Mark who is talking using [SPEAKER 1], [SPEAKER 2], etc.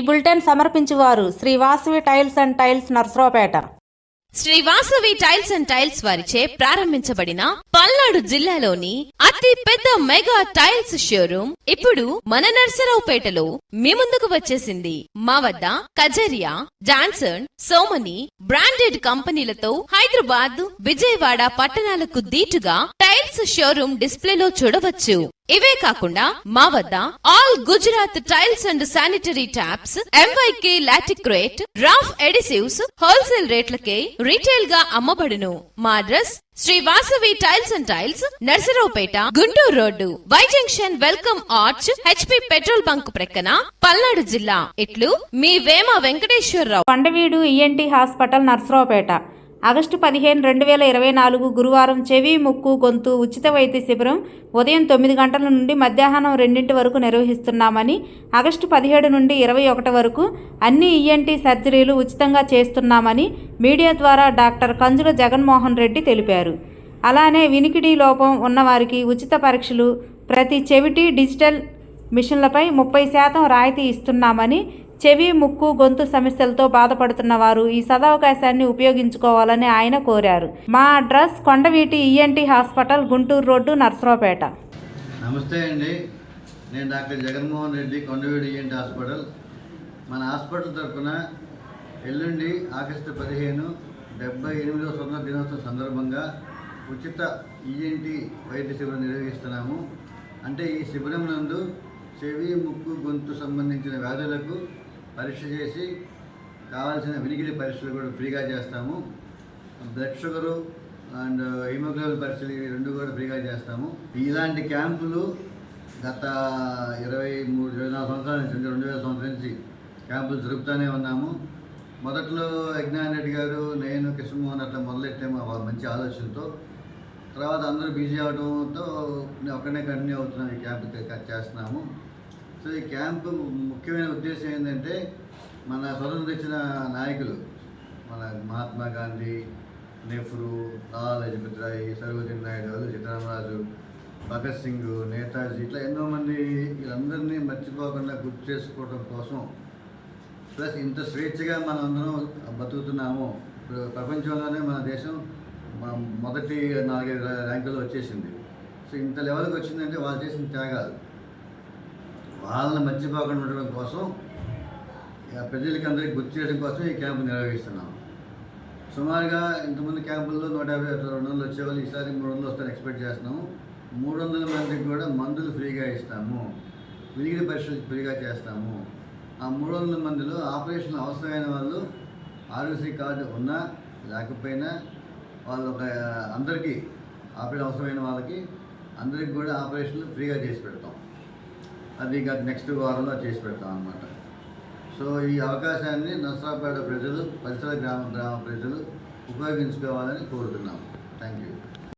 [SPEAKER 1] Bulletin సమర్పించువారు Shri Vasavi tiles and tiles Narasaraopet.
[SPEAKER 2] Shri Vasavi tiles and tiles వారిచే ప్రారంభించబడిన పల్నాడు జిల్లాలోని అతి పెద్ద మెగా టైల్స్ షోరూమ్ ఇప్పుడు మన నర్సరావుపేటలో మీ ముందుకు వచ్చేసింది. మా వద్ద కజరియా, జాన్సన్, సోమని బ్రాండెడ్ కంపెనీలతో హైదరాబాద్, విజయవాడ పట్టణాలకు దీటుగా టైల్స్ షోరూమ్ డిస్ప్లేలో చూడవచ్చు. ఇవే కాకుండా మా వద్ద all Gujarat tiles and sanitary taps, MYK Laticrete, Roff adhesives wholesale రేట్లకే రీటైల్ గా అమ్మబడును. మా address Shri Vasavi tiles and tiles, Narasaraopet, Guntur road, Y junction, welcome arch, HP petrol bunk ప్రక్కన, పల్నాడు జిల్లా. ఇట్లు మీ Vema Venkateswararao.
[SPEAKER 1] Kondaveedu ENT hospital, Narasaraopet. August 15, 2024 గురువారం చెవి, ముక్కు, గొంతు ఉచిత వైద్య శిబిరం ఉదయం 9 గంటల నుండి మధ్యాహ్నం 2 వరకు నిర్వహిస్తున్నామని, ఆగస్టు 17 నుండి 21 వరకు అన్ని ENT సర్జరీలు ఉచితంగా చేస్తున్నామని మీడియా ద్వారా డాక్టర్ కంజుల జగన్మోహన్ రెడ్డి తెలిపారు. అలానే వినికిడి లోపం ఉన్నవారికి ఉచిత పరీక్షలు, ప్రతి చెవిటి డిజిటల్ మిషన్లపై 30% రాయితీ ఇస్తున్నామని, చెవి, ముక్కు, గొంతు సమస్యలతో బాధపడుతున్న వారు ఈ సదవకాశాన్ని ఉపయోగించుకోవాలని ఆయన కోరారు. మా అడ్రస్ కొండవీటి ENT hospital, Guntur road, Narasaraopet.
[SPEAKER 3] నమస్తే అండి, నేను డాక్టర్ జగన్మోహన్ రెడ్డి, కొండవీటి ENT హాస్పిటల్. మన హాస్పిటల్ తరఫున ఎల్లుండి ఆగస్టు 15 78వ స్వతంత్ర దినోత్సవం సందర్భంగా ఉచిత ENT వైద్య శిబిరం నిర్వహిస్తున్నాము. అంటే ఈ శిబిరం నందు చెవి, ముక్కు, గొంతు సంబంధించిన వ్యాధులకు పరీక్ష చేసి కావాల్సిన వినికిడి పరీక్షలు కూడా ఫ్రీగా చేస్తాము. బ్లడ్ షుగరు అండ్ హిమోగ్లోబిన్ పరీక్షలు ఇవి 2 కూడా ఫ్రీగా చేస్తాము. ఇలాంటి క్యాంపులు గత 23-24 సంవత్సరాల నుంచి, 2000 సంవత్సరం నుంచి క్యాంపులు జరుపుతూనే ఉన్నాము. మొదట్లో యజ్ఞాన్ రెడ్డి గారు, నేను, కృష్ణమోహన్ అట్లా మొదలెట్టాము మంచి ఆలోచనతో. తర్వాత అందరూ బిజీ అవడంతో ఒక్కనే కంటిన్యూ అవుతున్నాం, ఈ క్యాంపు చేస్తున్నాము. సో ఈ క్యాంపు ముఖ్యమైన ఉద్దేశం ఏంటంటే, మన స్వతంత్రం తెచ్చిన నాయకులు, మన మహాత్మా గాంధీ, నెహ్రూ, లాలా లజపత్ రాయ్, సరోజినీ నాయుడు, సీతారామరాజు, భగత్ సింగ్, నేతాజీ, ఇట్లా ఎంతో మంది వీళ్ళందరినీ మర్చిపోకుండా గుర్తు చేసుకోవడం కోసం, ప్లస్ ఇంత స్వేచ్ఛగా మనం అందరం బతుకుతున్నాము. ఇప్పుడు ప్రపంచంలోనే మన దేశం మొదటి 4-5 ర్యాంకుల్లో వచ్చేసింది. సో ఇంత లెవెల్కి వచ్చిందంటే వాళ్ళు చేసిన త్యాగాలు, వాళ్ళని మర్చిపోకుండా ఉండడం కోసం, ప్రజలకి అందరికీ గుర్తు చేయడం కోసం ఈ క్యాంపు నిర్వహిస్తున్నాం. సుమారుగా ఇంతకుముందు క్యాంపుల్లో 150-200 వచ్చేవాళ్ళు, ఈసారి 300 వస్తారని ఎక్స్పెక్ట్ చేస్తున్నాము. 300 మందికి కూడా మందులు ఫ్రీగా ఇస్తాము, వినికిడి పరీక్షలు ఫ్రీగా చేస్తాము. ఆ 300 మందిలో ఆపరేషన్ అవసరమైన వాళ్ళు ఆరోగ్యశ్రీ కార్డు ఉన్నా లేకపోయినా వాళ్ళు అందరికీ ఆపరేషన్ అవసరమైన వాళ్ళకి అందరికి కూడా ఆపరేషన్లు ఫ్రీగా చేసి పెడతాం. అది నెక్స్ట్ వారంలో చేసి పెడతాం అన్నమాట. సో ఈ అవకాశాన్ని నర్సరావుపేట ప్రజలు, పరిసర గ్రామ ప్రజలు ఉపయోగించుకోవాలని కోరుతున్నాము. Thank you.